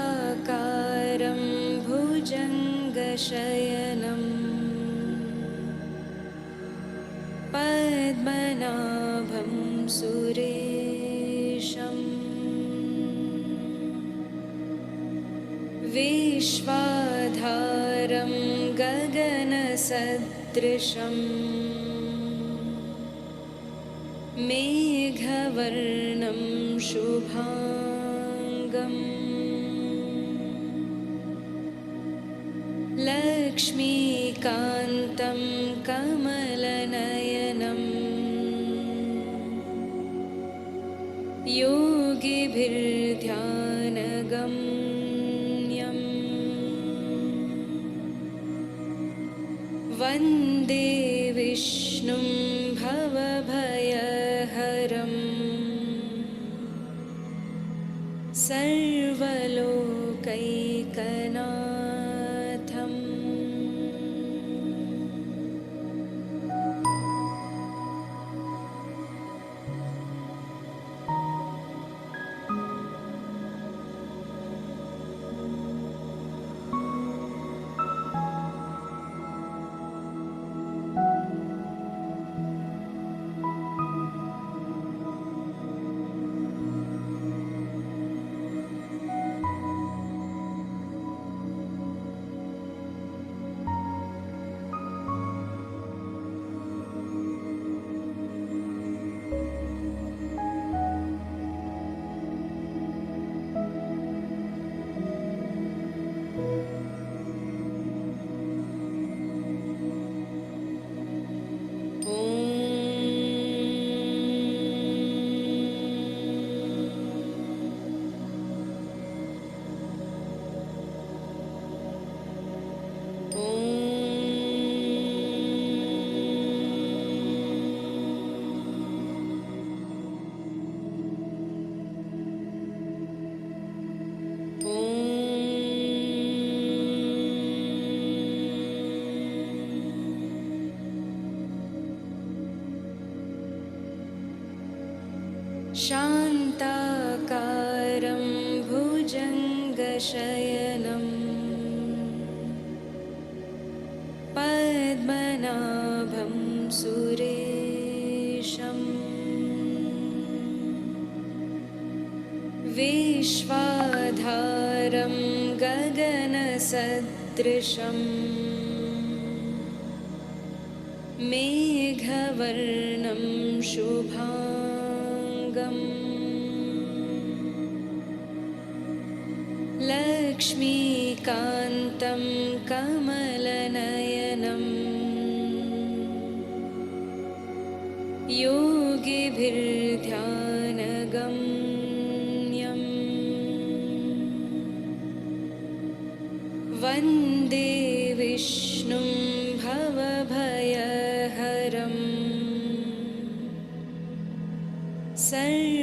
शान्ताकारं भुजङ्गशयनं पद्मनाभं सुरेशं विश्वाधारं गगनसदृशं मेघवर्णं शुभाङ्गम् लक्ष्मीकान्तं कमलनयनं योगिभिर्ध्यानगम्यं वन्दे विष्णुं भवभयहरं सर्वलोकैकनाथम्। शान्ताकारं भुजङ्गशयनं पद्मनाभं सुरेशं विश्वाधारं गगनसदृशं मेघवर्णं शुभाङ्गम् लक्ष्मीकान्तं कमलनयनं योगिभिर्ध्यानगम्यं वन्दे विष्णुं भवभयहरं सर्वलोकैकनाथम्।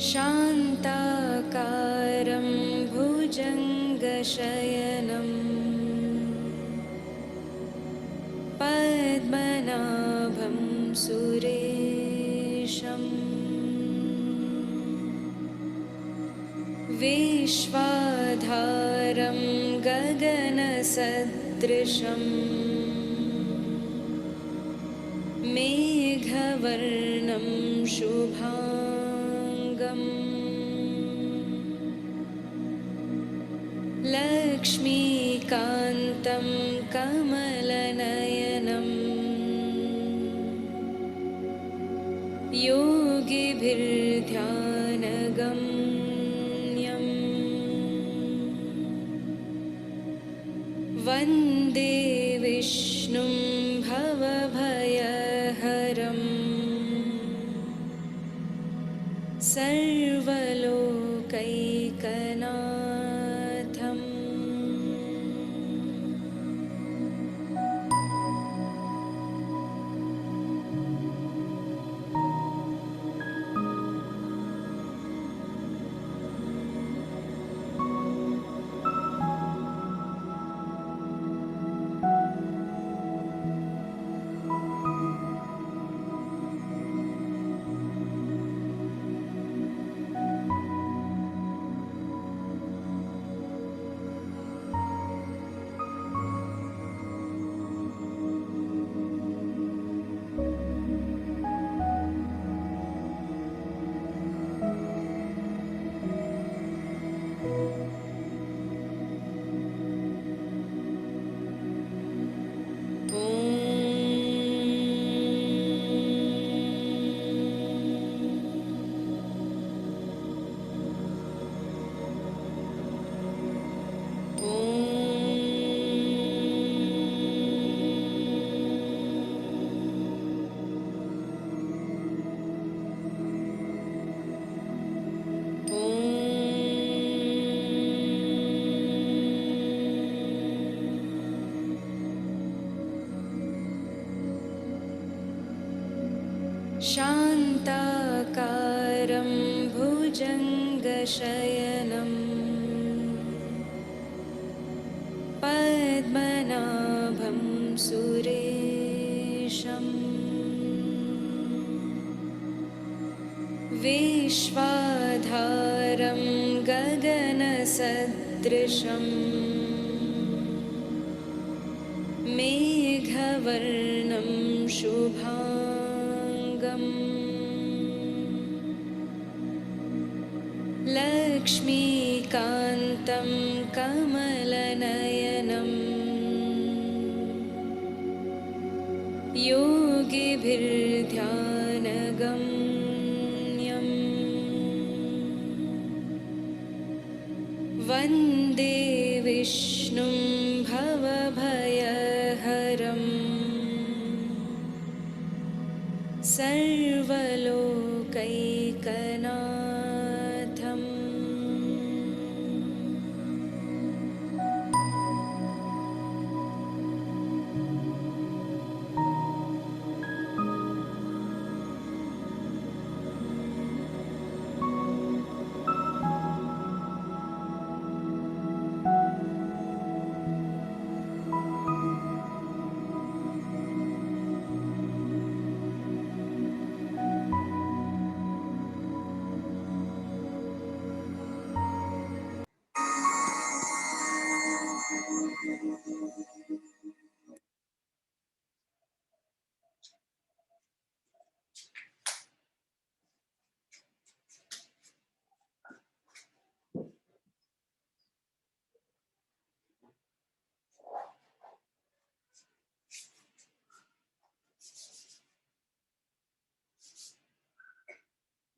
शान्ताकारं भुजङ्गशयनं पद्मनाभं सुरेशम् विश्वाधारं गगनसदृशम् मेघवर्णं शुभाङ्गम् लक्ष्मीकान्तं कमलनयनम् योगिभिर्ध्यानगम्यम् वन्दे विष्णुं भवभयहरम् सर्वलोकैकनाथम् शान्ताकारं भुजङ्गशयनं पद्मनाभं सुरेशम् विश्वाधारं गगनसदृशम् मेघवर्णं शुभाङ्गम् लक्ष्मीकान्तं कमलनयनम् योगिभिर्ध्यानगम्यम् वन्दे विष्णुं भवभयहरम् सर्वलोकैकनाथम्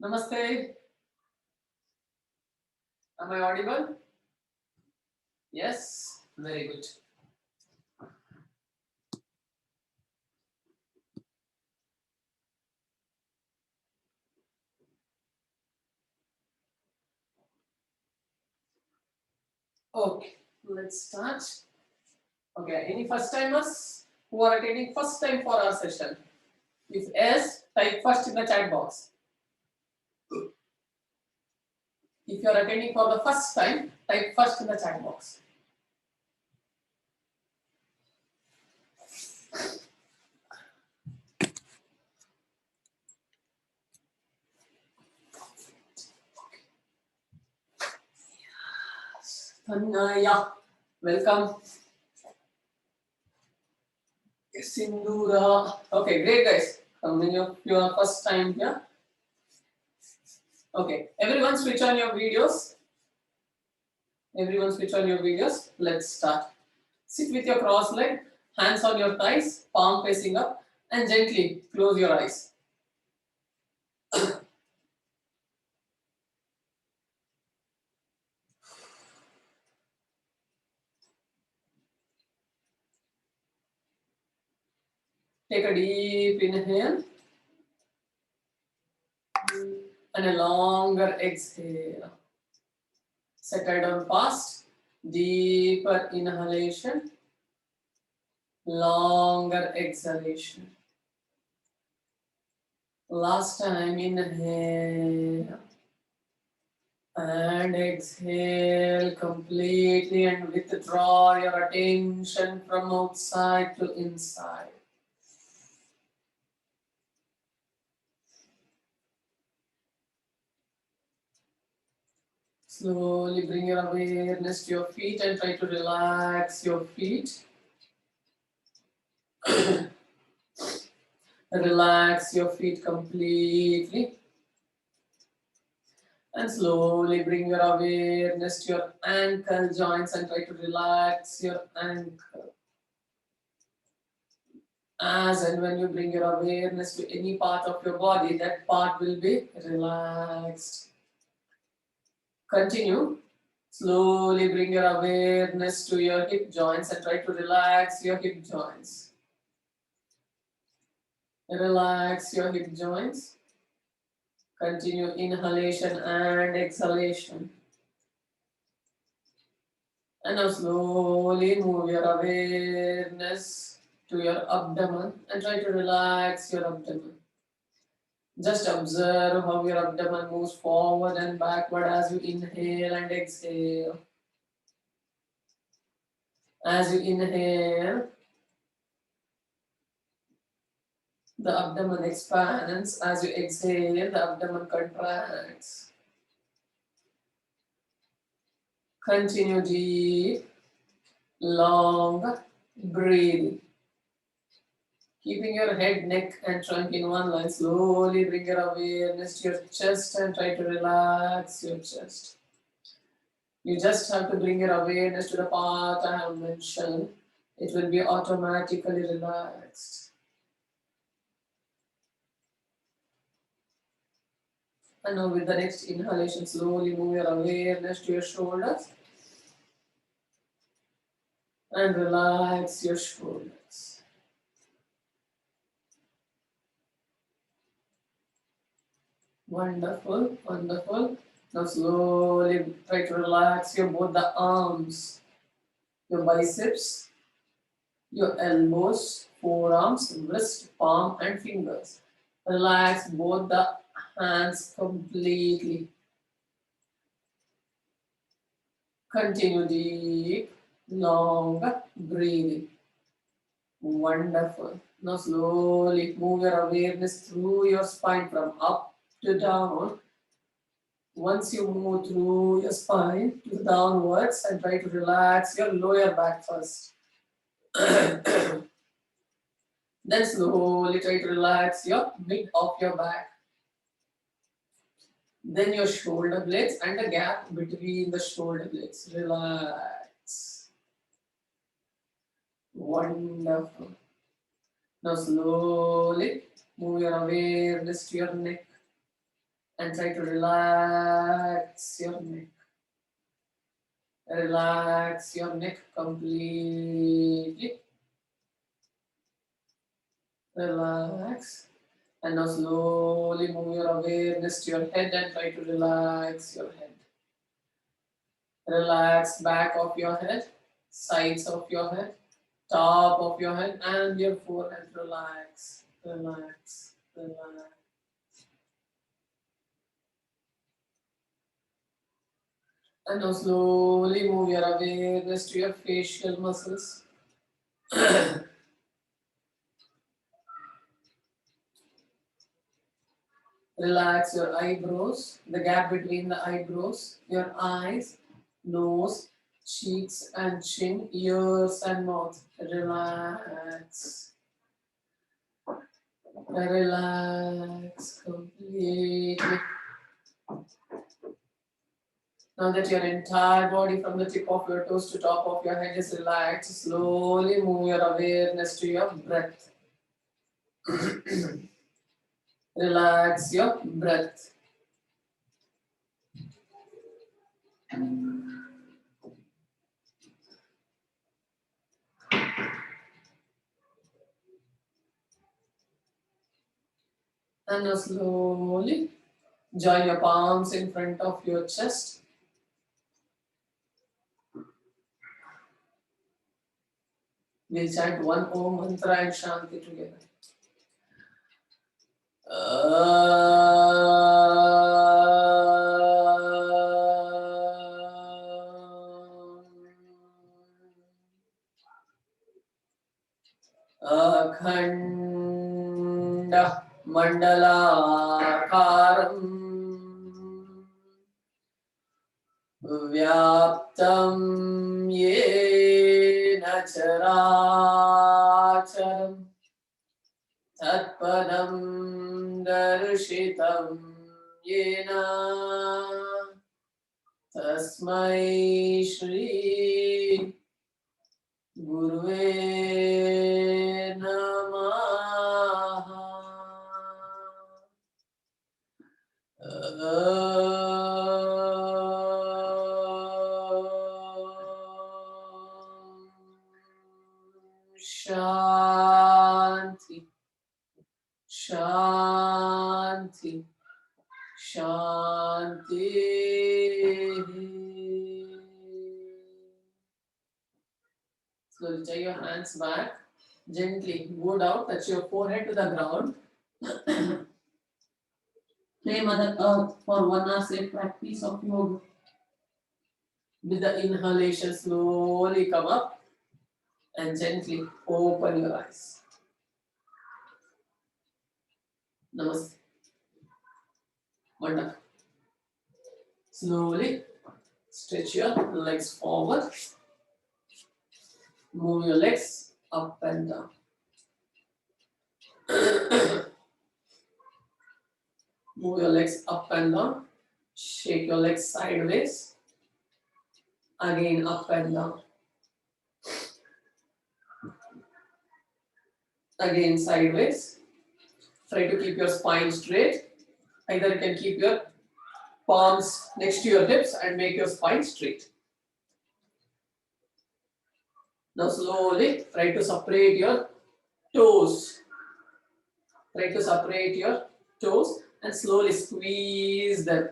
Namaste. Am I audible? Yes, very good. Okay, let's start. Okay, any first timers who are attending first time for our session? If yes, type first in the chat box. If you are attending for the first time, type first in the chat box. Tanaya, welcome. Sindura. Okay, great guys. Coming up your first time here. Okay, everyone switch on your videos. Everyone switch on your videos. Let's start. Sit with your cross leg, hands on your thighs, palm facing up, and gently close your eyes. Take a deep inhale and a longer exhale. Settle down fast. Deeper inhalation, longer exhalation. Last time, inhale and exhale completely and withdraw your attention from outside to inside. Slowly bring your awareness to your feet and try to relax your feet. Relax your feet completely. And slowly bring your awareness to your ankle joints and try to relax your ankle. As and when you bring your awareness to any part of your body, that part will be relaxed. Continue. Slowly bring your awareness to your hip joints and try to relax your hip joints. Relax your hip joints. Continue inhalation and exhalation. And now slowly move your awareness to your abdomen and try to relax your abdomen. Just observe how your abdomen moves forward and backward as you inhale and exhale. As you inhale, the abdomen expands. As you exhale, the abdomen contracts. Continue deep, long breathing. Keeping your head, neck and trunk in one line, slowly bring your awareness to your chest and try to relax your chest. You just have to bring your awareness to the part I have mentioned. It will be automatically relaxed. And now with the next inhalation, slowly move your awareness to your shoulders and relax your shoulders. Wonderful, wonderful. Now slowly try to relax your both the arms, your biceps, your elbows, forearms, wrist, palm and fingers. Relax both the hands completely. Continue deep, long breathing. Wonderful. Now slowly move your awareness through your spine from up to down. Once you move through your spine to downwards and try to relax your lower back first. Then slowly try to relax your mid of your back. Then your shoulder blades and the gap between the shoulder blades. Relax. Wonderful. Now slowly move your awareness to your neck and try to relax your neck. Relax your neck completely. Relax. And now slowly move your awareness to your head and try to relax your head. Relax back of your head, sides of your head, top of your head and your forehead. Relax, relax, relax. And now slowly move your awareness to your facial muscles. Relax your eyebrows, the gap between the eyebrows, your eyes, nose, cheeks and chin, ears and mouth. Relax. Relax completely. Now that your entire body from the tip of your toes to top of your head is relaxed, slowly move your awareness to your breath. Relax your breath. And now slowly join your palms in front of your chest. We'll chant one Om mantra and Shanti together. अखंड मंडलाकारं व्याप्तं येन चराचरं तत्पदं दर्शितं येन तस्मै श्री गुरुवे नमः। शांति शांति शांति। Slowly take your hands back. Gently go down, touch your forehead to the ground. Play Mother Earth for 1 hour safe practice of yoga. With the inhalation, slowly come up and gently open your eyes. Namaste. Wonderful. Slowly stretch your legs forward. Move your legs up and down. Move your legs up and down. Shake your legs sideways. Again up and down. Again sideways. Try to keep your spine straight. Either you can keep your palms next to your hips and make your spine straight. Now slowly try to separate your toes. Try to separate your toes and slowly squeeze them.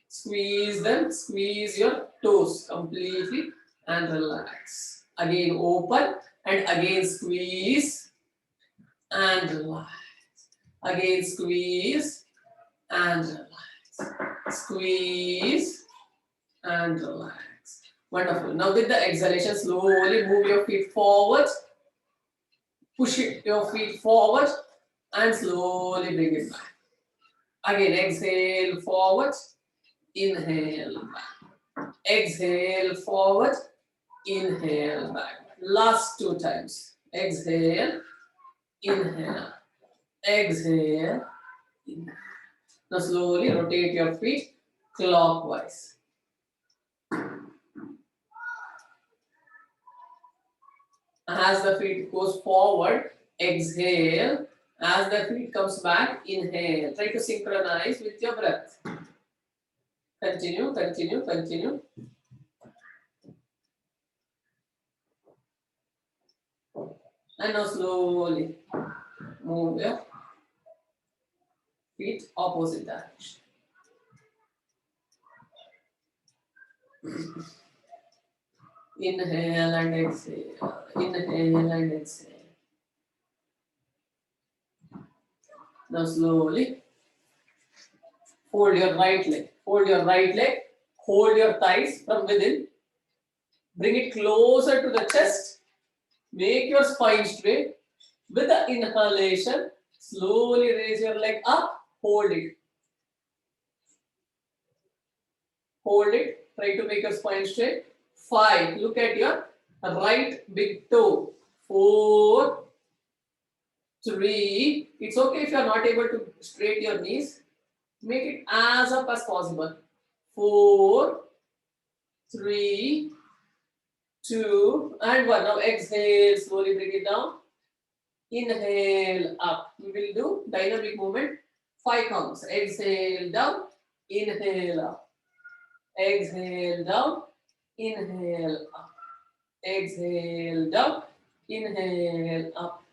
Squeeze them, squeeze your toes completely and relax. Again open and again squeeze and relax. Again squeeze and relax. Squeeze and relax. Wonderful. Now with the exhalation, slowly move your feet forward. Push your feet forward and slowly bring it back. Again, exhale forward. Inhale back. Exhale forward. Inhale back. Last 2 times. Exhale. Inhale. Exhale. Inhale. Now slowly rotate your feet clockwise. As the feet goes forward, exhale. As the feet comes back, inhale. Try to synchronize with your breath. Continue, continue, continue. And now slowly move your feet opposite direction. Inhale and exhale. Inhale and exhale. Now slowly fold your right leg. Fold your right leg. Hold your thighs from within. Bring it closer to the chest. Make your spine straight. With the inhalation, slowly raise your leg up. Hold it. Hold it. Try to make your spine straight. 5. Look at your right big toe. 4, 3. It's okay if you are not able to straighten your knees. Make it as up as possible. 4, 3, 2, and 1. Now exhale. Slowly bring it down. Inhale up. We will do dynamic movement. 5 counts. Exhale down. Inhale up. Exhale down. Inhale up. Exhale down. Inhale up.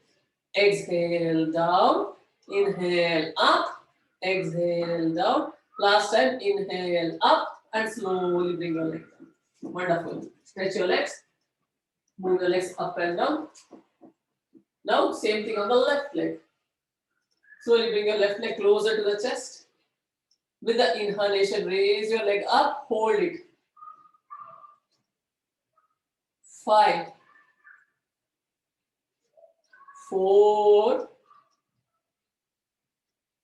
Exhale down. Inhale up. Exhale down. Last time. Inhale up and slowly bring your legs down. Wonderful. Stretch your legs. Move your legs up and down. Now same thing on the left leg. Slowly bring your left leg closer to the chest. With the inhalation, raise your leg up. Hold it. 5, 4,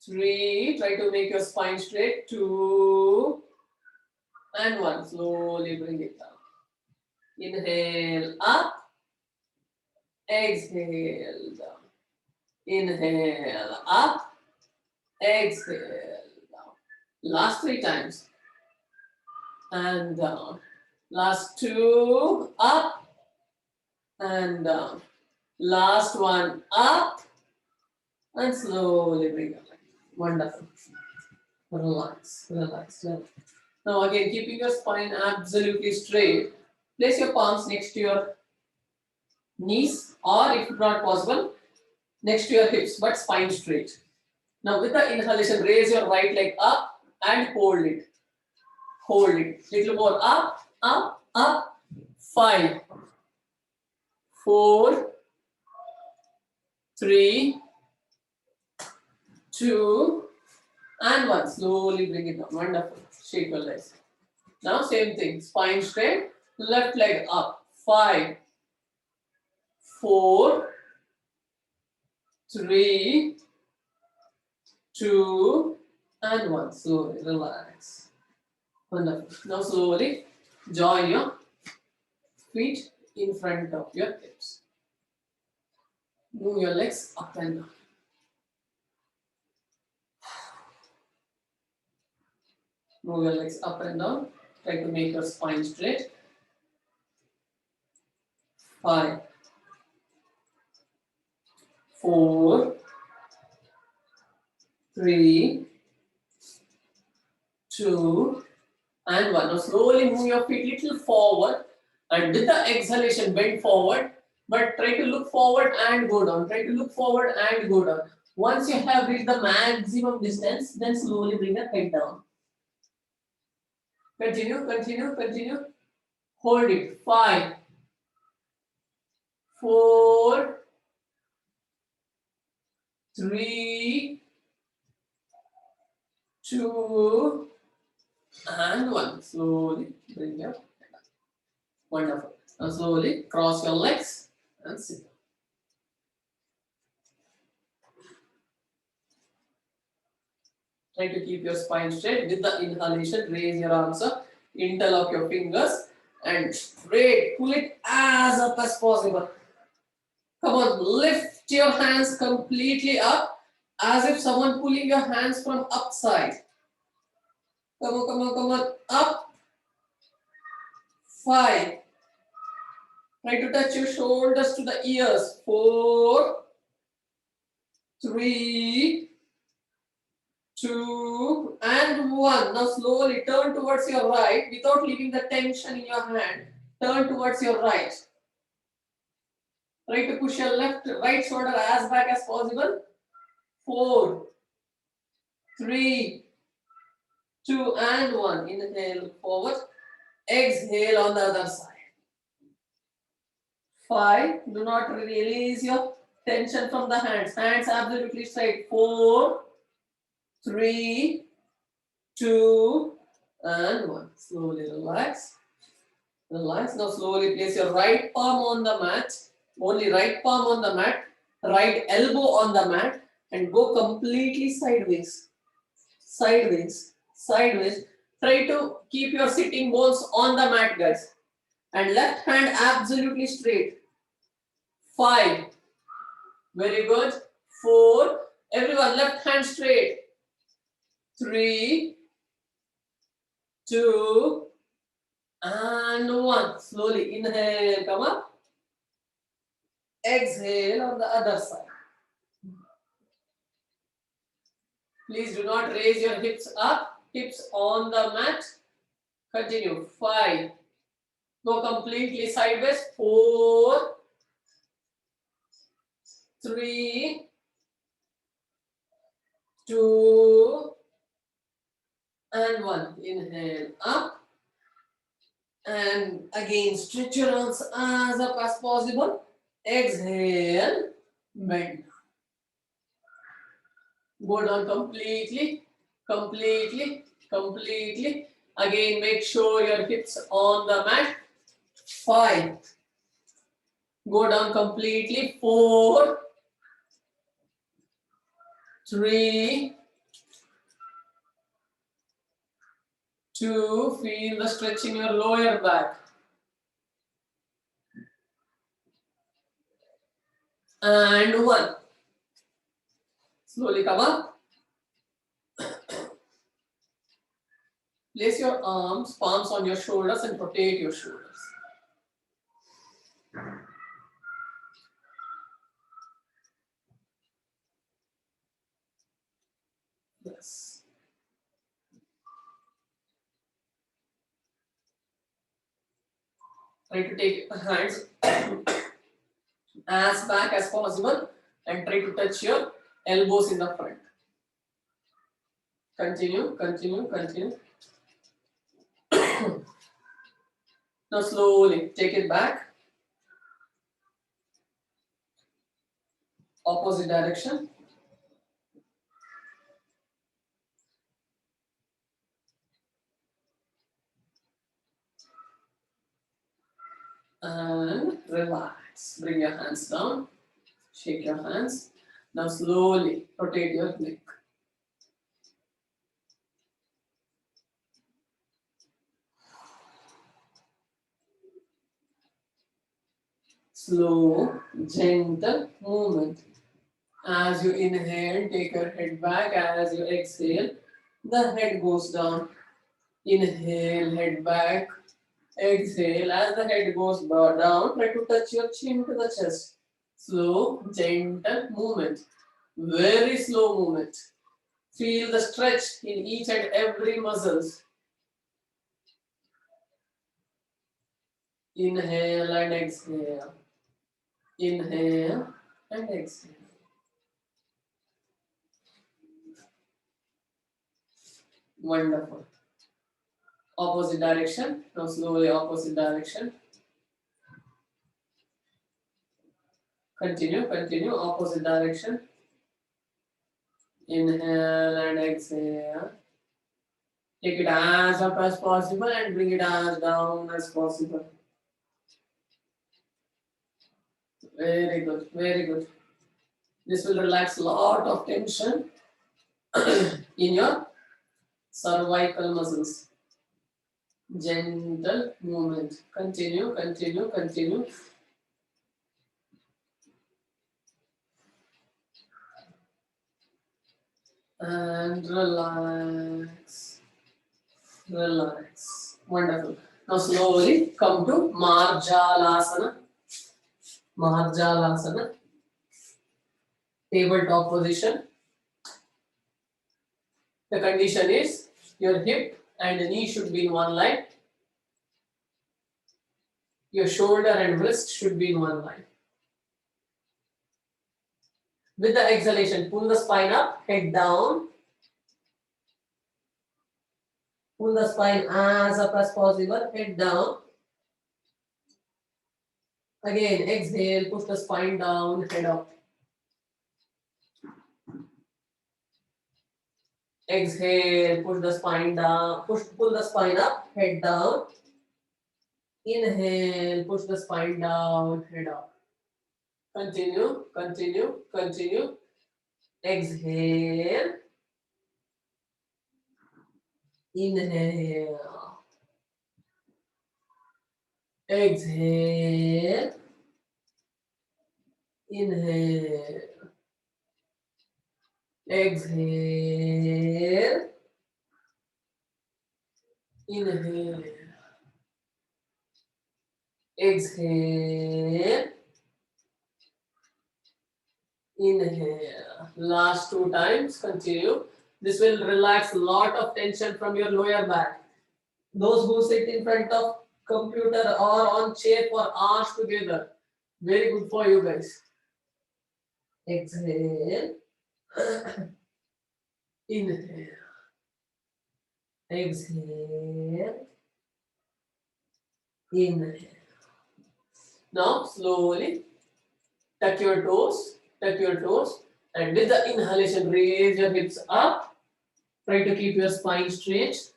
3. Try to make your spine straight. 2 and 1. Slowly bring it down. Inhale up. Exhale down. Inhale up. Exhale down. Last 3 times. And down. Last 2. Up and down. Last 1. Up and slowly bring it back. Wonderful. Relax, relax, relax. Now again, keeping your spine absolutely straight. Place your palms next to your knees, or if not possible, next to your hips, but spine straight. Now with the inhalation, raise your right leg up and hold it. Hold it. Little more up, up, up. 5, 4, 3, 2, and 1. Slowly bring it down. Wonderful. Shake your legs. Now same thing. Spine straight. Left leg up. 5, 4, 3, 2, and 1. Slowly relax. Wonderful. Now slowly join your feet in front of your hips. Move your legs up and down. Move your legs up and down. Try to make your spine straight. 5, 4, 3, 2, and 1. Now slowly move your feet little forward, and with the exhalation bend forward, but try to look forward and go down. Try to look forward and go down. Once you have reached the maximum distance, then slowly bring your head down. Continue, continue, continue. Hold it. 5, 4, 3, 2, and 1. Slowly bring your head up. Wonderful. Now slowly cross your legs and sit down. Try to keep your spine straight. With the inhalation, raise your arms up, interlock your fingers, and straight. Pull it as up as possible. Come on, lift your hands completely up, as if someone pulling your hands from upside. Come on, come on, come on. Up. 5. Try to touch your shoulders to the ears. 4, 3, 2, and 1. Now slowly turn towards your right without leaving the tension in your hand. Turn towards your right. Try to push your right shoulder as back as possible. 4, 3, 2, and 1. Inhale forward. Exhale on the other side. 5. Do not release your tension from the hands. Hands absolutely straight. 4, 3, 2, and 1. Slowly relax. Relax. Now slowly place your right palm on the mat. Only right palm on the mat. Right elbow on the mat. And go completely sideways. Sideways. Sideways. Try to keep your sitting bones on the mat, guys. And left hand absolutely straight. 5. Very good. 4. Everyone, left hand straight. 3, 2, and 1. Slowly inhale, come up. Exhale on the other side. Please do not raise your hips up. Hips on the mat. Continue. 5. Go completely sideways. 4, 3, 2, and 1. Inhale up. And again, stretch your arms as up as possible. Exhale, bend. Go down completely, completely, completely. Again, make sure your hips on the mat. 5. Go down completely. 4, 3, 2. Feel the stretch in your lower back. And 1. Slowly come up. Place your arms, palms on your shoulders and rotate your shoulders. Yes. Try to take your hands as back as possible and try to touch your elbows in the front. Continue, continue, continue. Now slowly take it back. Opposite direction. And relax. Bring your hands down. Shake your hands. Now slowly rotate your neck. Slow, gentle movement. As you inhale, take your head back. As you exhale, the head goes down. Inhale, head back. Exhale, as the head goes down, try to touch your chin to the chest. Slow, gentle movement. Very slow movement. Feel the stretch in each and every muscles. Inhale and exhale. Inhale and exhale. Wonderful. Opposite direction. Now slowly opposite direction. Continue, continue. Opposite direction. Inhale and exhale. Take it as up as possible and bring it as down as possible. Very good, very good. This will relax a lot of tension in your cervical muscles. Gentle movement. Continue, continue, continue. And relax. Relax. Wonderful. Now slowly come to Marjalasana. Marjalasana. Tabletop position. The condition is your hip and the knee should be in one line. Your shoulder and wrist should be in one line. With the exhalation, pull the spine up, head down. Pull the spine as up as possible, head down. Again, exhale, push the spine down, head up. Exhale, push the spine down, pull the spine up, head down. Inhale, push the spine down, head up. Continue, continue, continue. Exhale. Inhale. Exhale. Inhale. Exhale. Inhale. Exhale. Inhale. Last 2 times. Continue. This will relax a lot of tension from your lower back. Those who sit in front of computer or on chair for hours together. Very good for you guys. Exhale. Inhale. Exhale. Inhale. Now slowly tuck your toes, and with the inhalation, raise your hips up. Try to keep your spine straight.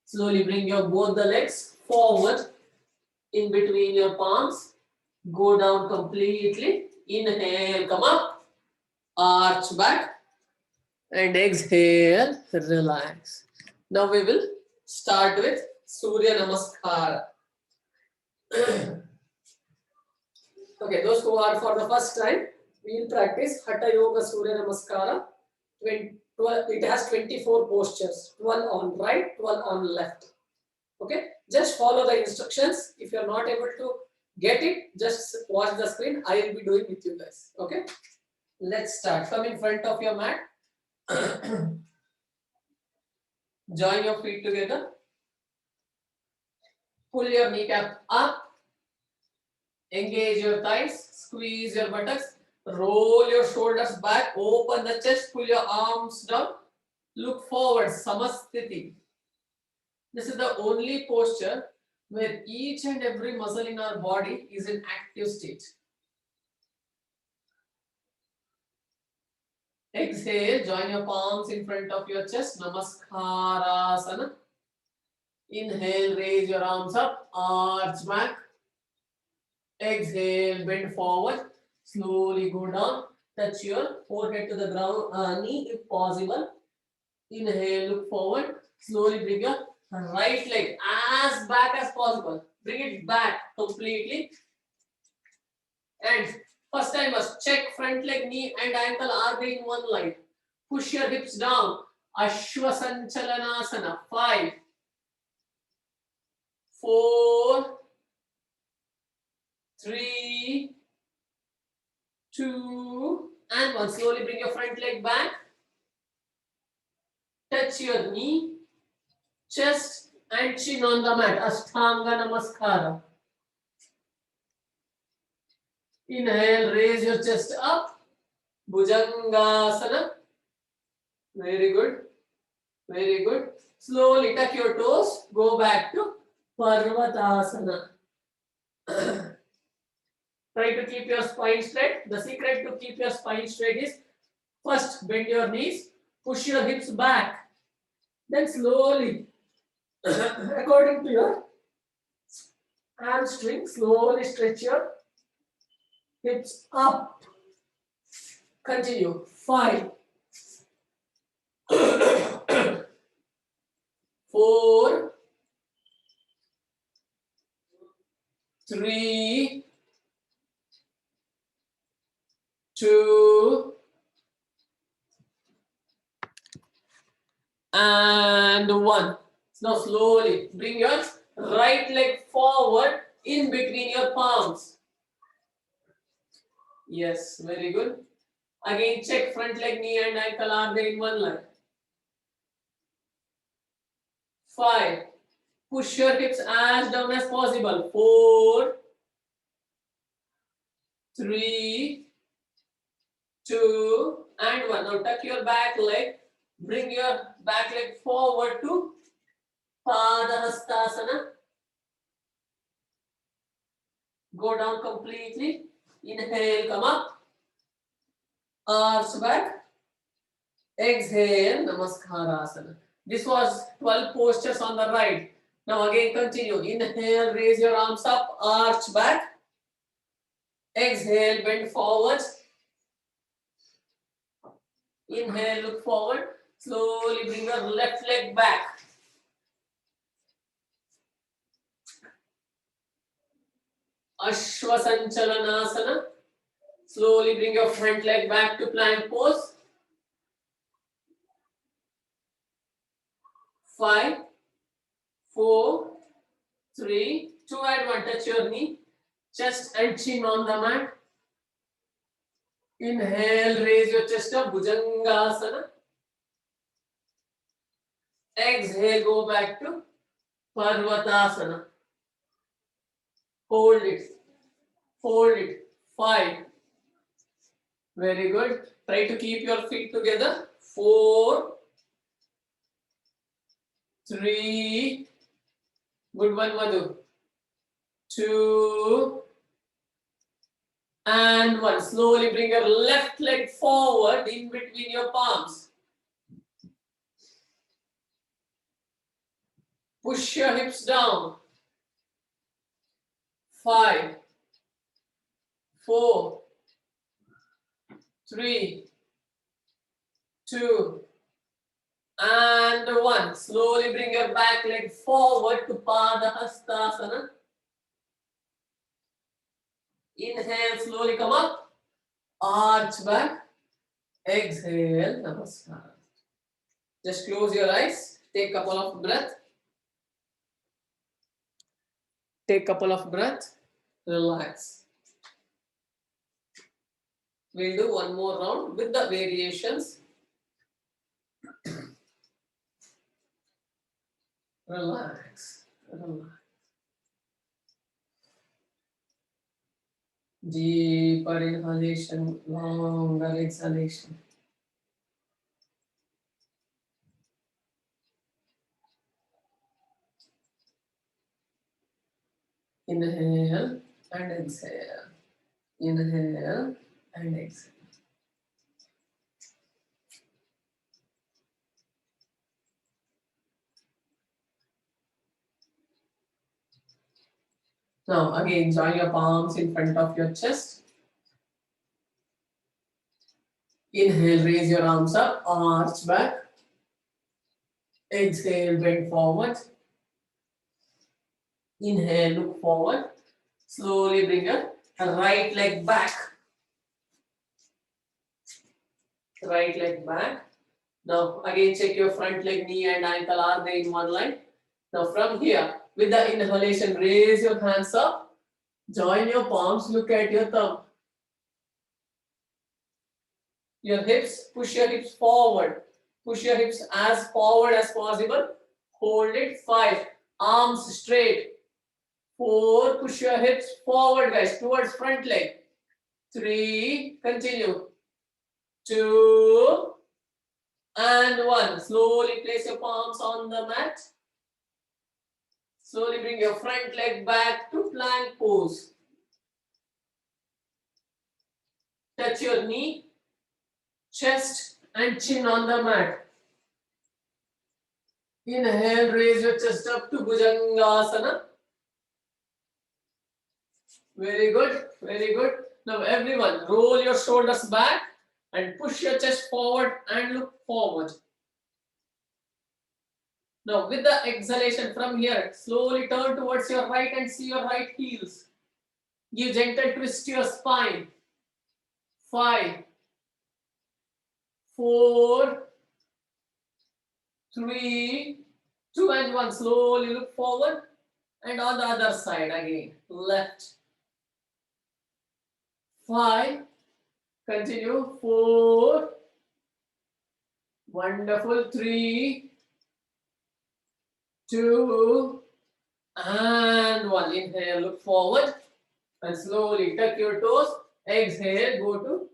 Slowly bring your both the legs forward in between your palms. Go down completely. Inhale, come up, arch back, and exhale, relax. Now we will start with Surya Namaskara. Okay, those who are for the first time, we will practice Hatha Yoga Surya Namaskara. It has 24 postures, 12 on right, 12 on left. Okay, just follow the instructions. If you are not able to get it, just watch the screen. I will be doing with you guys. Okay, let's start. Come in front of your mat. Join your feet together. Pull your kneecap up. Engage your thighs. Squeeze your buttocks. Roll your shoulders back. Open the chest. Pull your arms down. Look forward. Samasthiti. This is the only posture where each and every muscle in our body is in active state. Exhale, join your palms in front of your chest. Namaskarasana. Inhale, raise your arms up, arch back. Exhale, bend forward. Slowly go down. Touch your forehead to the ground, knee if possible. Inhale, look forward. Slowly bring your right leg as back as possible. Bring it back completely. And first time must check front leg, knee and ankle, are they in one line? Push your hips down. Ashwasanchalanasana. 5, 4, 3, 2, and 1. Slowly bring your front leg back. Touch your knee, chest and chin on the mat. Ashtanga Namaskara. Inhale, raise your chest up. Bhujangasana. Very good. Very good. Slowly tuck your toes. Go back to Parvatasana. Try to keep your spine straight. The secret to keep your spine straight is first bend your knees, push your hips back. Then slowly, according to your hamstring, slowly stretch your hips up. Continue. 5, 4, 3, 2, and 1. Now slowly bring your right leg forward in between your palms. Yes, very good. Again, check front leg, knee and ankle, are they in one line? 5. Push your hips as down as possible. 4, 3, 2, and 1. Now tuck your back leg. Bring your back leg forward to Padahastasana. Go down completely. Inhale, come up. Arch back. Exhale, Namaskarasana. This was 12 postures on the right. Now again continue. Inhale, raise your arms up, arch back. Exhale, bend forward. Inhale, look forward. Slowly bring your left leg back. Ashwasanchalanasana. Slowly bring your front leg back to plank pose. 5, 4, 3, 2 and 1. Touch your knee. Chest and chin on the mat. Inhale, raise your chest up, Bhujangasana. Exhale, go back to Parvatasana. Hold it. Hold it. 5. Very good. Try to keep your feet together. 4, 3. Good one, Madhu. 2 and 1. Slowly bring your left leg forward in between your palms. Push your hips down. 5, 4, 3, 2 and 1. Slowly bring your back leg forward to Padahastasana. Inhale, slowly come up. Arch back. Exhale, Namaskar. Just close your eyes. Take a couple of breath. Take a couple of breath. Relax. We'll do one more round with the variations. Relax. Relax. Deeper inhalation, longer exhalation. Inhale and exhale. Inhale and exhale. Now again, join your palms in front of your chest. Inhale, raise your arms up, arch back. Exhale, bend forward. Inhale, look forward. Slowly bring your right leg back. Right leg back. Now again check your front leg, knee and ankle, are they in one line? Now from here, with the inhalation, raise your hands up. Join your palms, look at your thumb. Your hips, push your hips forward. Push your hips as forward as possible. Hold it. 5. Arms straight. 4. Push your hips forward, guys, towards front leg. 3. Continue. 2 and 1. Slowly place your palms on the mat. Slowly bring your front leg back to plank pose. Touch your knee, chest and chin on the mat. Inhale, raise your chest up to Bhujangasana. Very good, very good. Now everyone, roll your shoulders back and push your chest forward and look forward. Now with the exhalation from here, slowly turn towards your right and see your right heels. Give gentle twist to your spine. 5, 4, 3, 2 and 1. Slowly look forward and on the other side again. Left. 5. Continue. 4. Wonderful. 3, 2 and 1. Inhale, look forward and slowly tuck your toes. Exhale, go to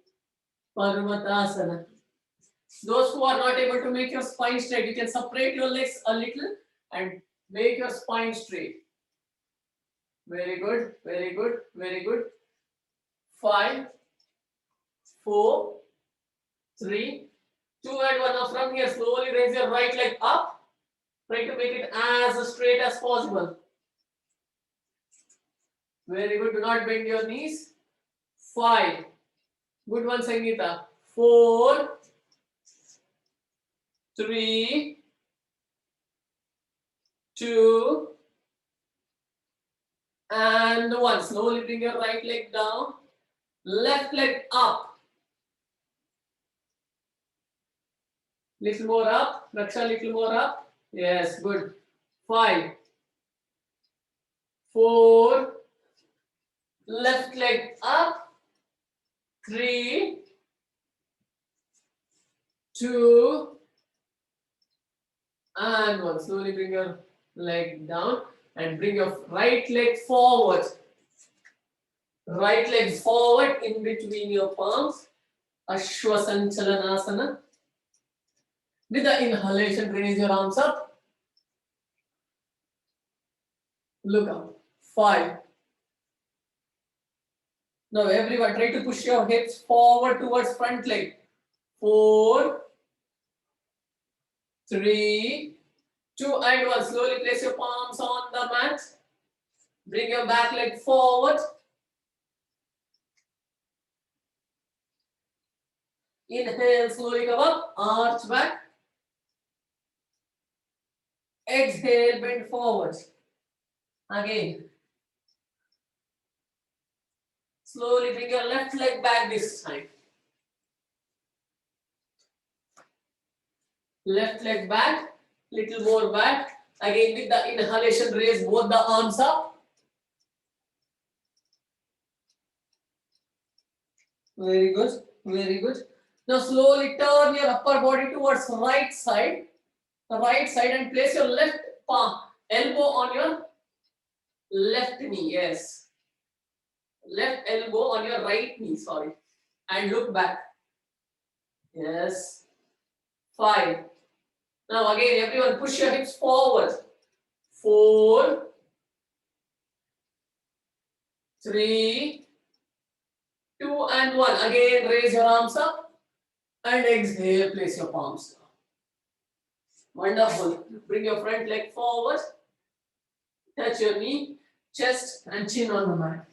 Parvatasana. Those who are not able to make your spine straight, you can separate your legs a little and make your spine straight. Very good, very good, very good. 5, 4, 3, 2 and 1. Now from here, slowly raise your right leg up. Try to make it as straight as possible. Very good. Do not bend your knees. 5. Good one, Sangeeta. 4, 3, 2, and 1. Slowly bring your right leg down. Left leg up. Little more up. Raksha, little more up. Yes, good. 5, 4, left leg up. 3, 2, and 1. Slowly bring your leg down and bring your right leg forward. Right leg forward in between your palms. Ashwasanchalanasana. With the inhalation, raise your arms up. Look up. 5. Now everyone try to push your hips forward towards front leg. 4, 3, 2 and 1. Slowly place your palms on the mat. Bring your back leg forward. Inhale, slowly come up, arch back. Exhale, bend forward. Again. Slowly bring your left leg back this time. Left leg back, little more back. Again with the inhalation, raise both the arms up. Very good, very good. Now slowly turn your upper body towards right side. The right side and place your left palm, elbow on your left knee. Yes. Left elbow on your right knee, sorry. And look back. Yes. 5. Now again, everyone push your hips forward. 4, 3, 2 and 1. Again, raise your arms up and exhale, place your palms down. Wonderful. Bring your front leg forward. Touch your knee, chest and chin on the mat.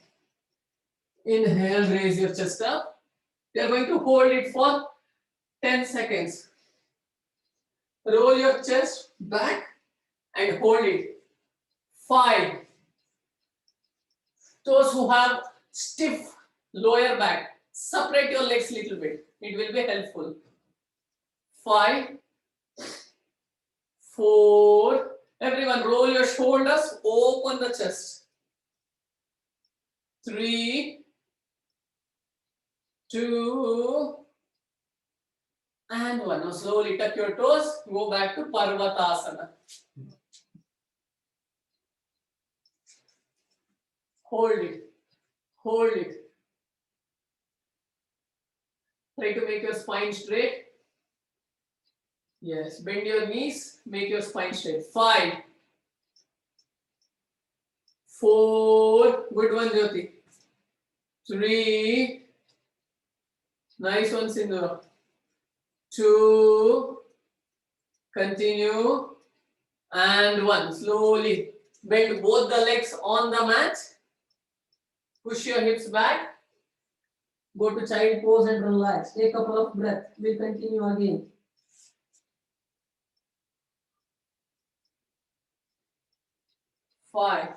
Inhale, raise your chest up. We are going to hold it for 10 seconds. Roll your chest back and hold it. 5. Those who have stiff lower back, separate your legs a little bit. It will be helpful. 5, 4. Everyone roll your shoulders, open the chest. 3, 2, and 1. Now slowly tuck your toes, go back to Parvatasana. Hold it. Hold it. Try to make your spine straight. Yes, bend your knees, make your spine straight. 5, 4, good one, Jyoti. 3, nice one, Sindhu. 2, continue, and 1. Slowly bend both the legs on the mat. Push your hips back. Go to child pose and relax. Take a couple of breaths. We'll continue again. 5,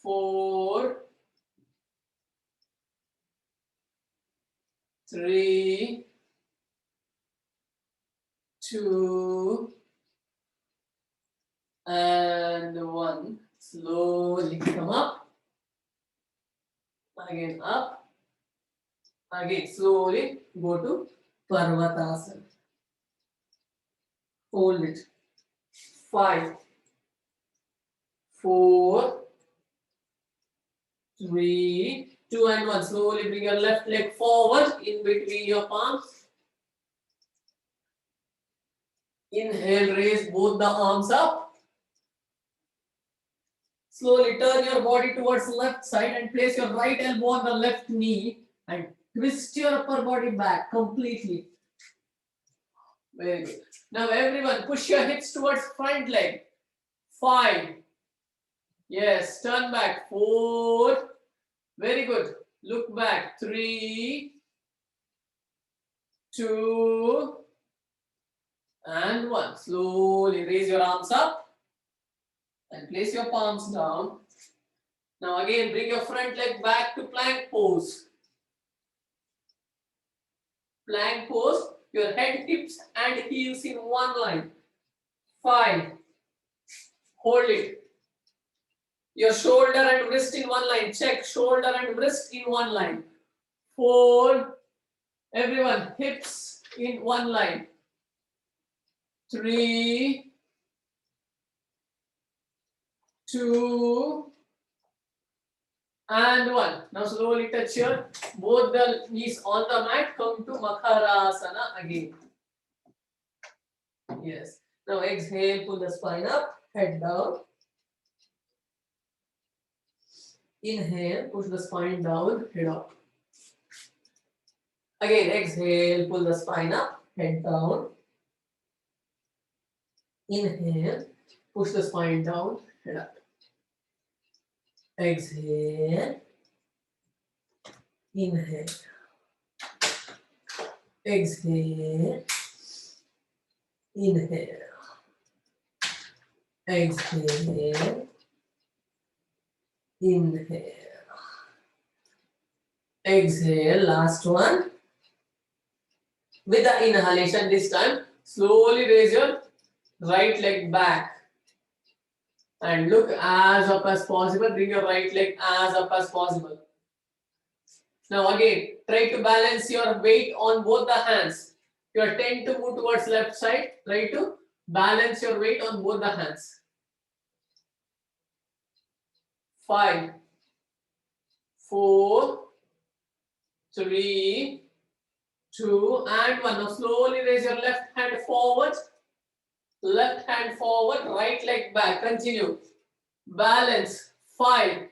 4, 3, 2, and 1. Slowly come up. Again up. Again slowly go to Parvatasana. Hold it. 5, 4, 3, 2 and 1. Slowly bring your left leg forward in between your palms. Inhale, raise both the arms up. Slowly turn your body towards the left side and place your right elbow on the left knee and Twist your upper body back completely. Very good. Now everyone, push your hips towards front leg. 5. Yes, turn back. 4. Very good. Look back. 3, 2, and 1. Slowly raise your arms up and place your palms down. Now again, bring your front leg back to plank pose. Plank pose, your head, hips and heels in one line. 5. Hold it. Your shoulder and wrist in one line. Check. Shoulder and wrist in one line. 4. Everyone, hips in one line. 3, 2, and 1. Now slowly touch your both the knees on the mat. Come to Makarasana again. Yes. Now exhale, pull the spine up, head down. Inhale, push the spine down, head up. Again, exhale, pull the spine up, head down. Inhale, push the spine down, head up. Exhale. Inhale. Exhale. Inhale. Exhale. Inhale. Exhale. Last one. With the inhalation this time, slowly raise your right leg back. And look as up as possible. Bring your right leg as up as possible. Now again, try to balance your weight on both the hands. You tend to move towards left side. Try to balance your weight on both the hands. 5, 4, 3, 2, and 1. Now slowly raise your left hand forward. Left hand forward, right leg back. Continue. Balance. 5.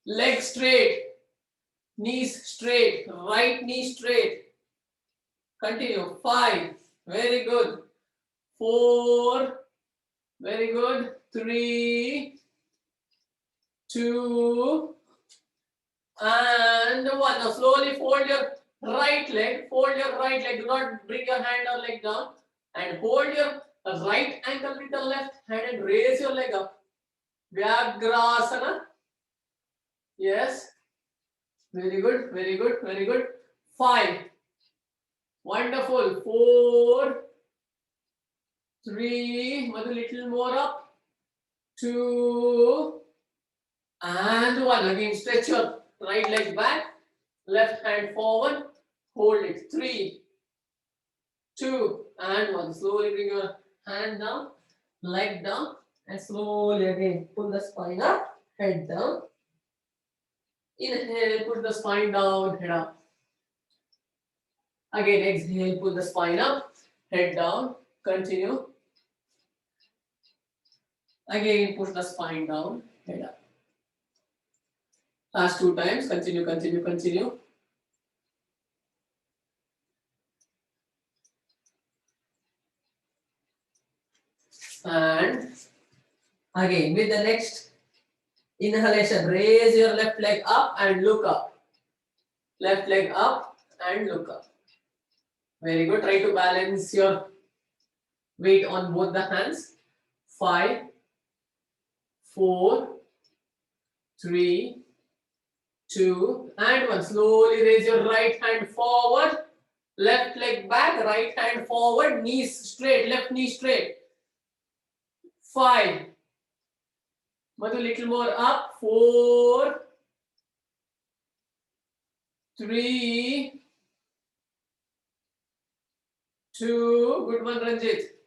Leg straight. Knees straight. Right knee straight. Continue. 5. Very good. 4. Very good. 3, 2, and 1. Now slowly fold your right leg. Fold your right leg. Do not bring your hand or leg down. And hold your right ankle with the left hand and raise your leg up. Vyagrasana. Yes. Very good. Very good. Very good. 5. Wonderful. 4, 3. Madhu, little more up. 2, and 1. Again, stretch your right leg back. Left hand forward. Hold it. 3, 2, and 1. Slowly bring your hand down, leg down, and slowly again pull the spine up, head down. Inhale, put the spine down, head up. Again, exhale, pull the spine up, head down. Continue. Again, push the spine down, head up. Last 2 times. Continue, continue, continue. And again, with the next inhalation, raise your left leg up and look up. Left leg up and look up. Very good. Try to balance your weight on both the hands. 5, 4, 3, 2, and 1. Slowly raise your right hand forward. Left leg back, right hand forward, knees straight, left knee straight. 5. Madhu, little more up. 4, 3, 2. Good one, Ranjit.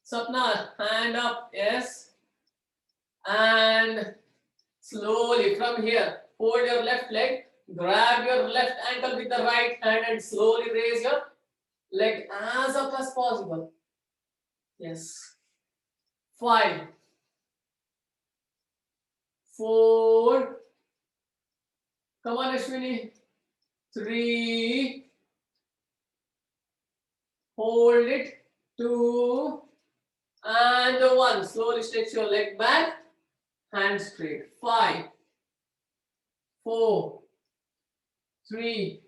Sapna, hand up. Yes. And slowly from here, hold your left leg. Grab your left ankle with the right hand and slowly raise your leg as up as possible. Yes. 5, 4. Come on, Ashwini. 3, hold it, 2, and 1. Slowly stretch your leg back, hand straight. 5, 4, 3,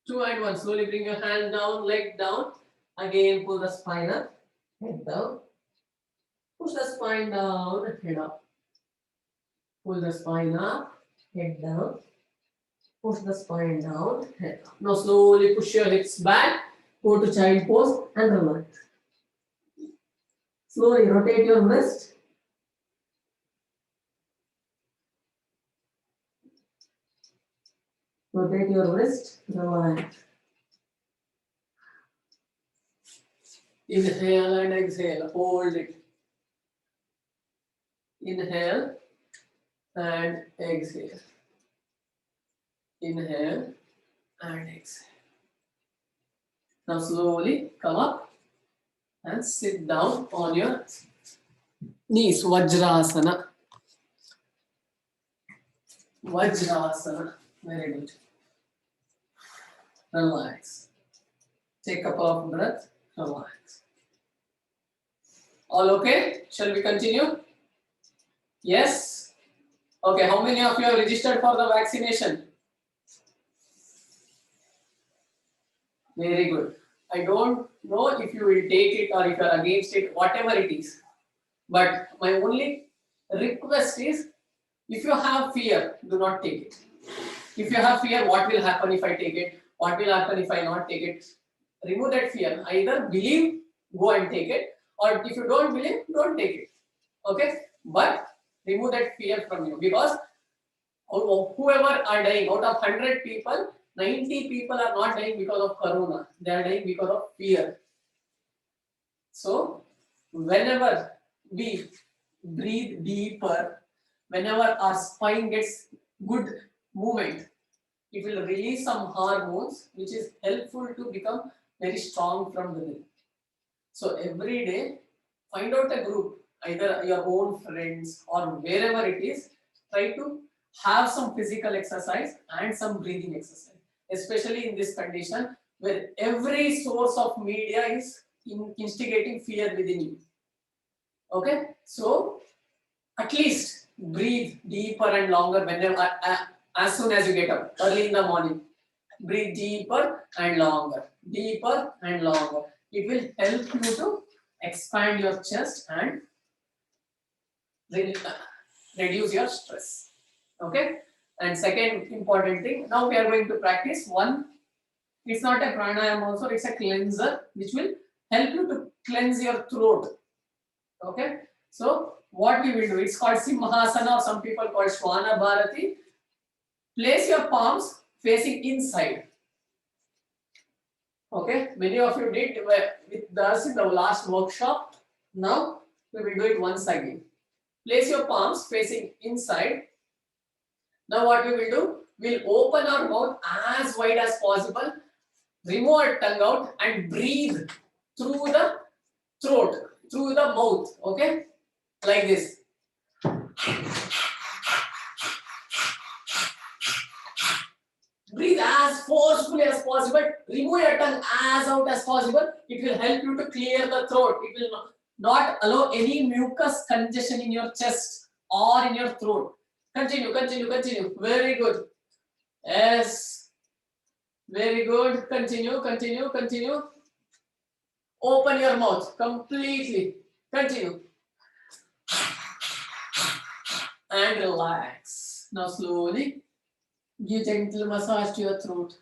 2 and 1. Slowly bring your hand down, leg down. Again, pull the spine up, head down. Push the spine down, head up. Pull the spine up, head down. Push the spine down, head up. Now slowly push your hips back. Go to child pose and relax. Slowly rotate your wrist. Rotate your wrist, relax. Inhale and exhale, hold it. Inhale and exhale. Inhale and exhale. Now slowly come up and sit down on your knees, Vajrasana. Vajrasana, very good. Relax. Take a couple of breaths, relax. All okay? Shall we continue? Yes? Okay, how many of you have registered for the vaccination? Very good. I don't know if you will take it or if you are against it, whatever it is. But my only request is, if you have fear, do not take it. If you have fear, what will happen if I take it? What will happen if I not take it? Remove that fear. Either believe, go and take it, or if you don't believe, don't take it. Okay? But remove that fear from you, because whoever are dying, out of 100 people, 90 people are not dying because of corona. They are dying because of fear. So, whenever we breathe deeper, whenever our spine gets good movement, it will release some hormones which is helpful to become very strong from within. So, every day, find out a group, either your own friends or wherever it is, try to have some physical exercise and some breathing exercise. Especially in this condition where every source of media is instigating fear within you. Okay, so at least breathe deeper and longer whenever, as soon as you get up, early in the morning. Breathe deeper and longer, deeper and longer. It will help you to expand your chest and reduce your stress. Okay. And second important thing, now we are going to practice one. It's not a pranayama also, it's a cleanser which will help you to cleanse your throat. Okay. So what we will do, it's called Simhasana, or some people call Shwana Bharati. Place your palms facing inside. Okay. Many of you did with us in the last workshop. Now we will do it once again. Place your palms facing inside. Now what we will do, we'll open our mouth as wide as possible, remove our tongue out and breathe through the throat, through the mouth, okay? Like this. Breathe as forcefully as possible, remove your tongue as out as possible. It will help you to clear the throat. It will not allow any mucus congestion in your chest or in your throat. Continue, continue, continue. Very good. Yes. Very good. Continue, continue, continue. Open your mouth completely. Continue. And relax. Now slowly give gentle massage to your throat.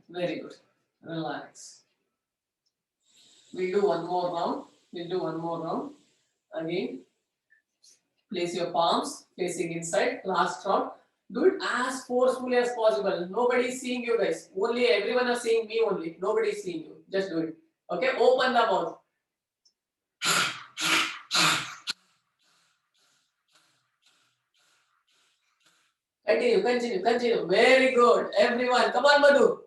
Very good. Relax. We'll do one more round. We'll do one more round. Again, place your palms facing inside. Last round. Do it as forcefully as possible. Nobody is seeing you guys. Only everyone is seeing me only. Nobody is seeing you. Just do it. Okay? Open the mouth. Continue, continue, continue. Very good. Everyone. Come on, Madhu.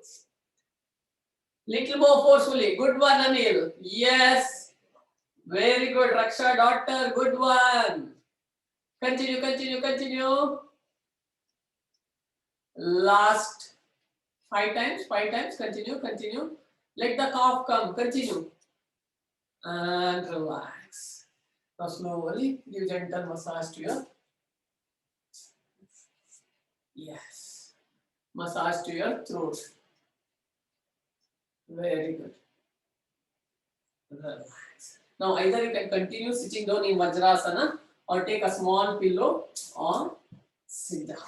Little more forcefully. Good one, Anil. Yes. Very good, Raksha daughter. Good one. Continue, continue, continue. Last 5 times, 5 times. Continue, continue. Let the cough come. Continue. And relax. Now slowly give gentle massage to your, yes, massage to your throat. Very good. Relax. Now either you can continue sitting down in Vajrasana or take a small pillow or sit down.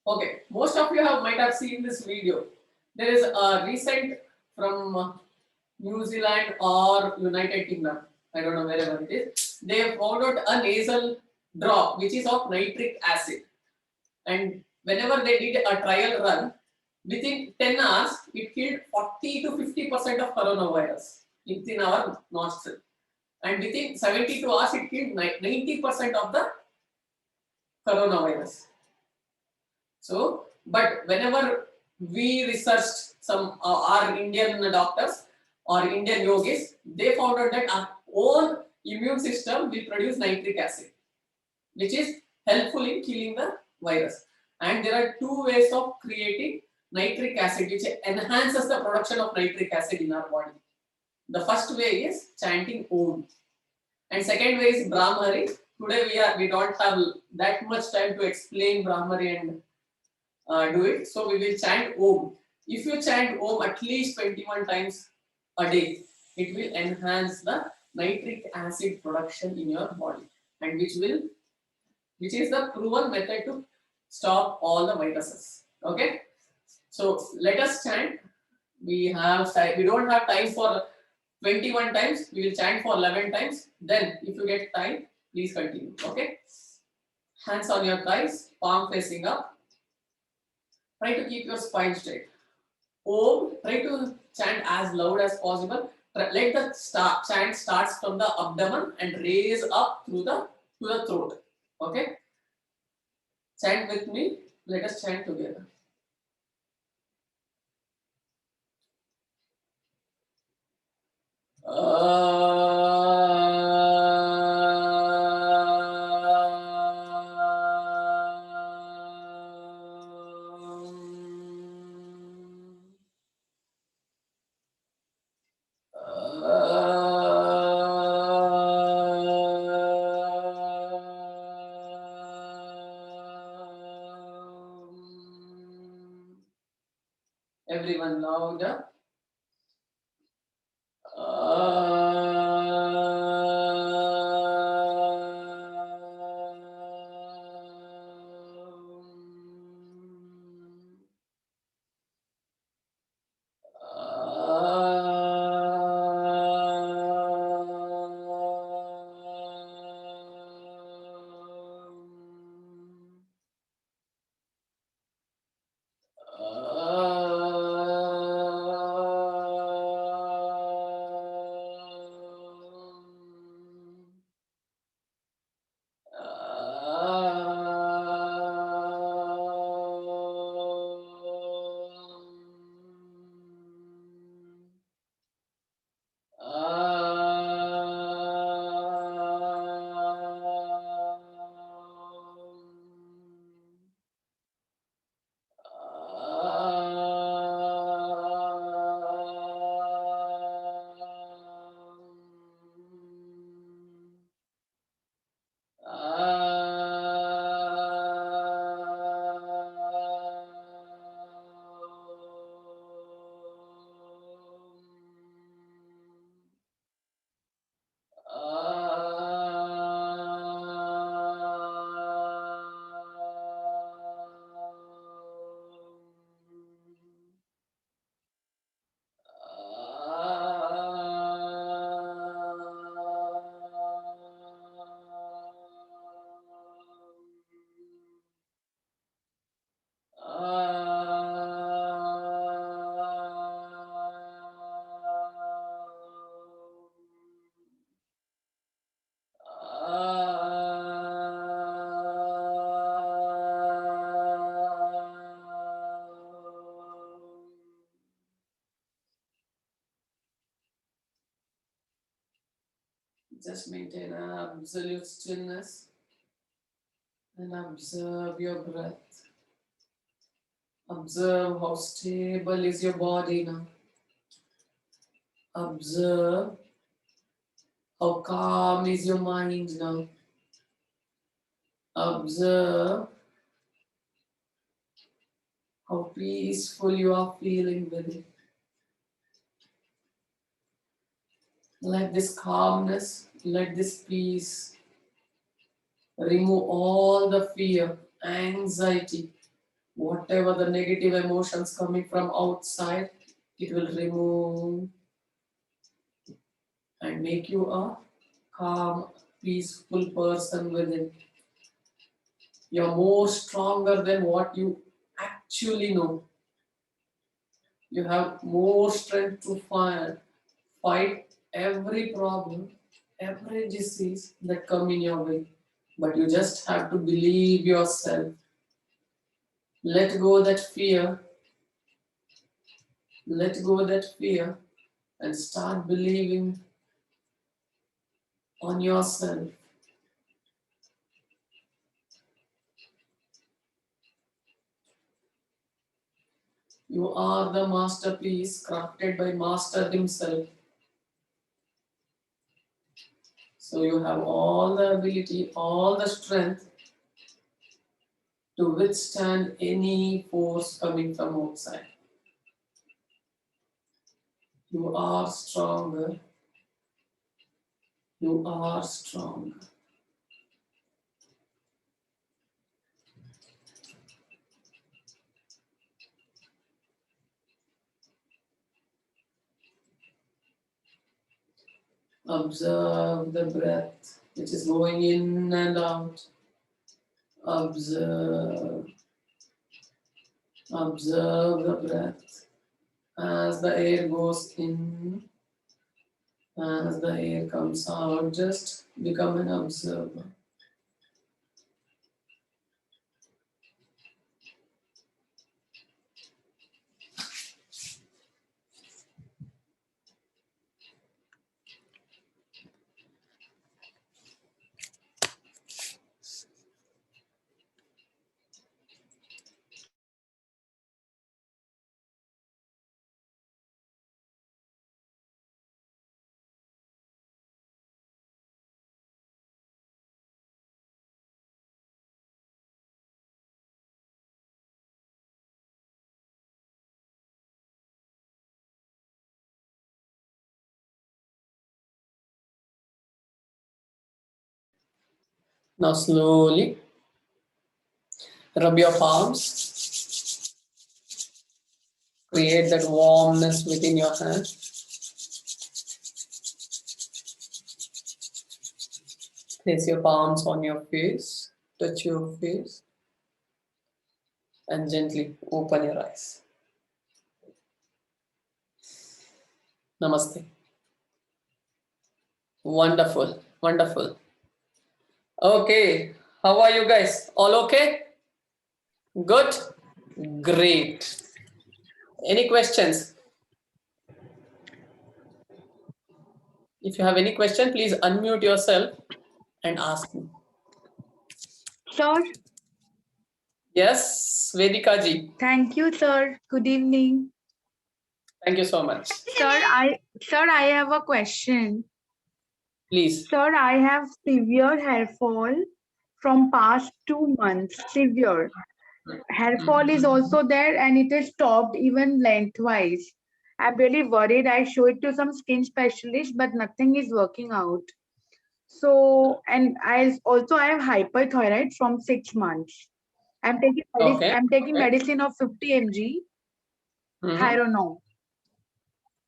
Okay, most of you might have seen this video. There is a recent from New Zealand or United Kingdom, I don't know wherever it is. They have found out a nasal drop which is of nitric acid, and whenever they did a trial run, within 10 hours it killed 40 to 50% of coronavirus within our nostril, and within 72 hours it killed 90% of the coronavirus. So, but whenever we researched some our Indian doctors or Indian yogis, they found out that our own immune system will produce nitric acid, which is helpful in killing the virus. And there are two ways of creating nitric acid, which enhances the production of nitric acid in our body. The first way is chanting Om, and second way is Brahmari. Today we don't have that much time to explain Brahmari and do it. So we will chant Om. If you chant Om at least 21 times a day, it will enhance the nitric acid production in your body, and which is the proven method to stop all the viruses. Okay. So let us chant. We don't have time for 21 times. We will chant for 11 times. Then if you get time, please continue. Okay. Hands on your thighs, palm facing up. Try to keep your spine straight. Om, try to chant as loud as possible. Let the chant starts from the abdomen and raise up to the throat. Okay? Chant with me. Let us chant together. Everyone louder. Just maintain absolute stillness and observe your breath. Observe how stable is your body now. Observe how calm is your mind now. Observe how peaceful you are feeling with it. Let this calmness, let this peace remove all the fear, anxiety, whatever the negative emotions coming from outside, it will remove and make you a calm, peaceful person within. You're more stronger than what you actually know. You have more strength to fight every problem, every disease that come in your way. But you just have to believe yourself. Let go that fear. Let go that fear and start believing on yourself. You are the masterpiece crafted by Master himself. So you have all the ability, all the strength to withstand any force coming from outside. You are stronger. You are stronger. Observe the breath which is going in and out. Observe. Observe the breath as the air goes in, as the air comes out. Just become an observer. Now slowly rub your palms. Create that warmness within your hand. Place your palms on your face. Touch your face. And gently open your eyes. Namaste. Wonderful. Wonderful. Okay. How are you guys? All okay? Good? Great. Any questions? If you have any question, please unmute yourself and ask me. Sir, Yes, Vedika ji. thank you, sir. Good evening. Thank you so much. Sir, I have a question. Please. Sir, I have severe hair fall from past 2 months. Severe. Hair fall is also there and it is stopped even lengthwise. I'm really worried. I show it to some skin specialist, but nothing is working out. So, and I have hyperthyroid from 6 months. I'm taking medicine of 50 mg, Hyronorm.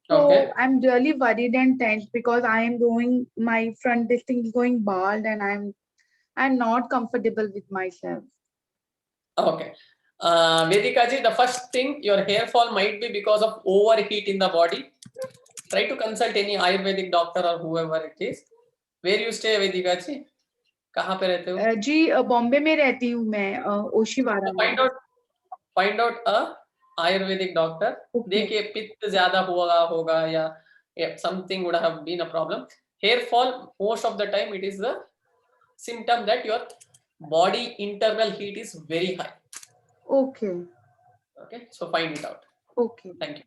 So Okay. I'm really worried and tense because I am going, my front this thing is going bald and I'm not comfortable with myself. Okay. Vedika ji, the first thing, your hair fall might be because of overheat in the body. Try to consult any Ayurvedic doctor or whoever it is. Where you stay, Vedika ji? कहाँ पे रहते हो? जी बॉम्बे में रहती हूँ मैं ओशीवारा में. Find out a Ayurvedic doctor. Okay. देखिए पित्त ज्यादा हुआ होगा या something would have been a problem. Hair fall, most of the time it is the symptom that your body internal heat is very high. Okay. Okay, so find it out. Okay. Thank you.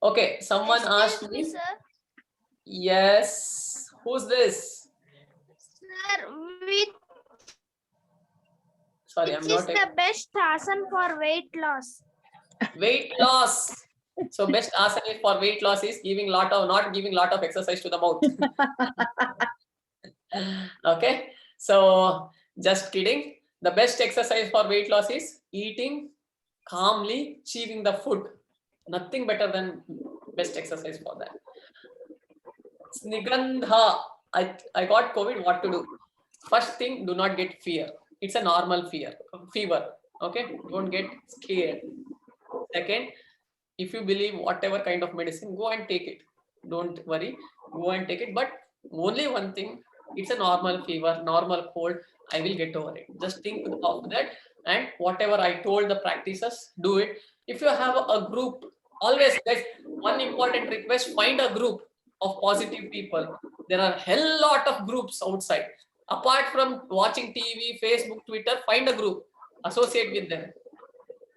Okay, someone asked Excuse me, me. sir. Yes, who's this? Sir, which Sorry, I'm is not. the best asana for weight loss? Weight loss. So best asana for weight loss is not giving lot of exercise to the mouth. Okay, so just kidding. The best exercise for weight loss is eating calmly, chewing the food. Nothing better than best exercise for that. Snigandha, I got COVID. What to do? First thing, do not get fear. It's a normal fever. Okay, don't get scared. Second, if you believe whatever kind of medicine, go and take it. Don't worry, go and take it. But only one thing, it's a normal fever, normal cold. I will get over it. Just think of that, and whatever I told the practices, do it. If you have a group, always guys, one important request: find a group of positive people. There are hell lot of groups outside. Apart from watching TV, Facebook, Twitter, find a group, associate with them.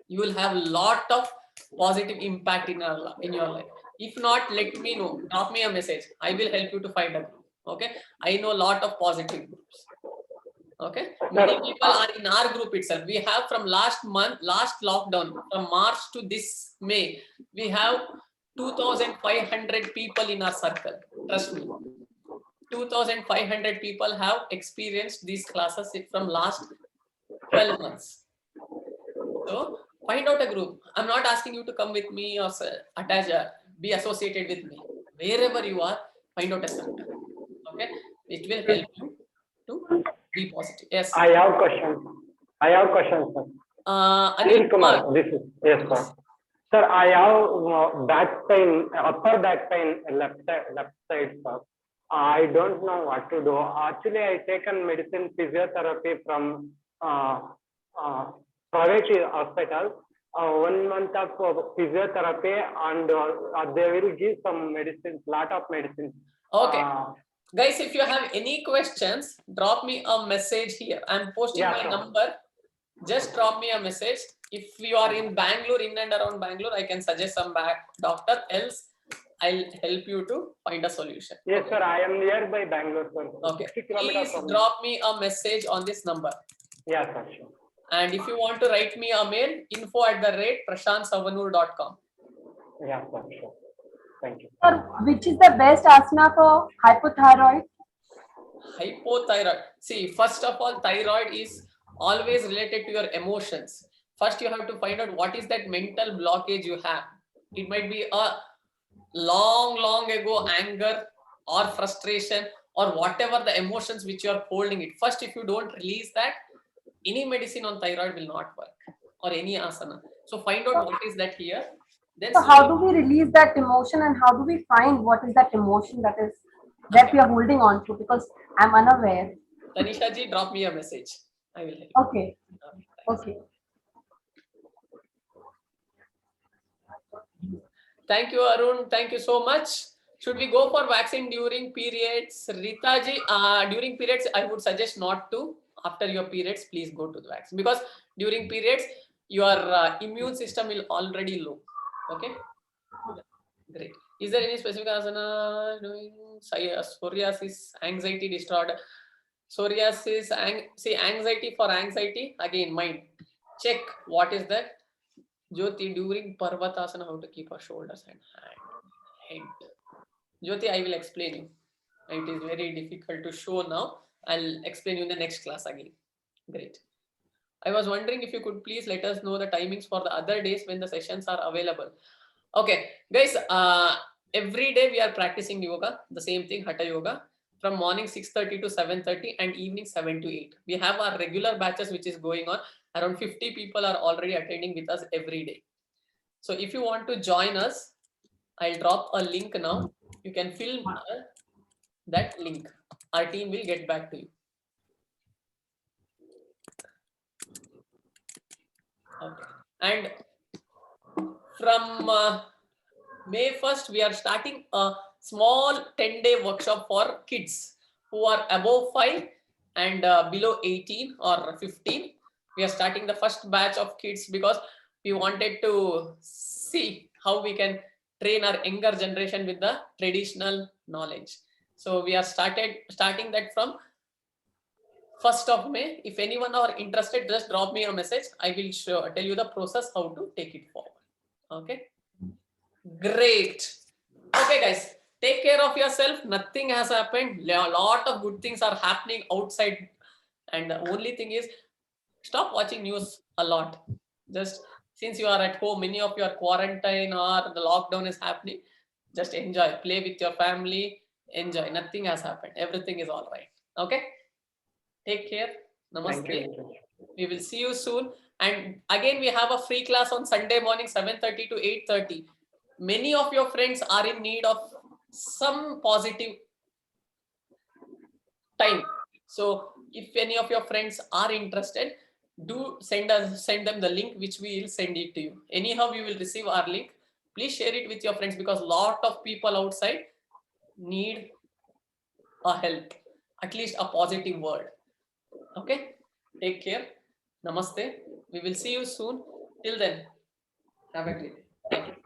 You will have a lot of positive impact in your life. If not, let me know. Drop me a message. I will help you to find a group. Okay. I know a lot of positive groups. Okay. Many people are in our group itself. We have from last lockdown, from March to this May, we have 2,500 people in our circle. Trust me. 2,500 people have experienced these classes from last 12 months. So find out a group. I'm not asking you to come with me or be associated with me. Wherever you are, find out a center. Okay, it will help you to be positive. Yes. I have questions. Sir. Anil Kumar, this is yes, sir. Sir, I have back pain, upper back pain, left side, sir. I don't know what to do. Actually, I taken medicine physiotherapy from private hospital. 1 month of physiotherapy, and they will give some medicines, lot of medicines. Okay. Guys, if you have any questions, drop me a message here. I'm posting my number. Just drop me a message. If you are in Bangalore, in and around Bangalore, I can suggest some doctor. Else, I'll help you to find a solution. Yes, okay, sir. I am nearby Bangalore, sir. Okay. Please drop me a message on this number. Yeah, sir. Sure. And if you want to write me a mail, info@prashantsavanur.com. Yeah, sir. Sure. Thank you. Sir, which is the best asana for hypothyroid? Hypothyroid. See, first of all, thyroid is always related to your emotions. First, you have to find out what is that mental blockage you have. It might be a long ago anger or frustration or whatever the emotions which you are holding it. First, if you don't release that, any medicine on thyroid will not work, or any asana. So find out what is that here. Then so how do we release that emotion, and how do we find what is that emotion that we are holding on to? Because I'm unaware. Tanisha ji, drop me a message. I will help. Okay. Okay. Thank you, Arun. Thank you so much. Should we go for vaccine during periods? Rita ji, during periods, I would suggest not to. After your periods, please go to the vaccine, because during periods, your immune system will already low. Okay. Great. Is there any specific asana doing psoriasis, anxiety disorder? Psoriasis, anxiety for anxiety, again, mind. Check what is that. Jyoti, during Parvatasana, how to keep our shoulders and head. Jyoti, I will explain you. It is very difficult to show now. I'll explain you in the next class again. Great. I was wondering if you could please let us know the timings for the other days when the sessions are available. Okay, guys, every day we are practicing yoga, the same thing, Hatha Yoga, from morning 6:30 to 7:30 and evening 7 to 8. We have our regular batches which is going on. Around 50 people are already attending with us every day. So if you want to join us, I'll drop a link now. You can fill that link. Our team will get back to you. Okay. And from May 1st, we are starting a small 10-day workshop for kids who are above 5 and below 18 or 15. We are starting the first batch of kids because we wanted to see how we can train our younger generation with the traditional knowledge. So we are starting that from 1st of May. If anyone are interested, just drop me a message. I will tell you the process how to take it forward. Okay. Great. Okay, guys, take care of yourself. Nothing has happened. A lot of good things are happening outside. And the only thing is, stop watching news a lot. Just since you are at home, many of your quarantine or the lockdown is happening, just enjoy, play with your family, enjoy. Nothing has happened. Everything is all right. Okay. Take care. Namaste. Thank you. We will see you soon. And again, we have a free class on Sunday morning, 7:30 to 8:30. Many of your friends are in need of some positive time. So if any of your friends are interested, do send them the link, which we will send it to you. Anyhow, you will receive our link. Please share it with your friends because a lot of people outside need a help, at least a positive word. Okay. Take care. Namaste. We will see you soon. Till then, have a great day. Thank you.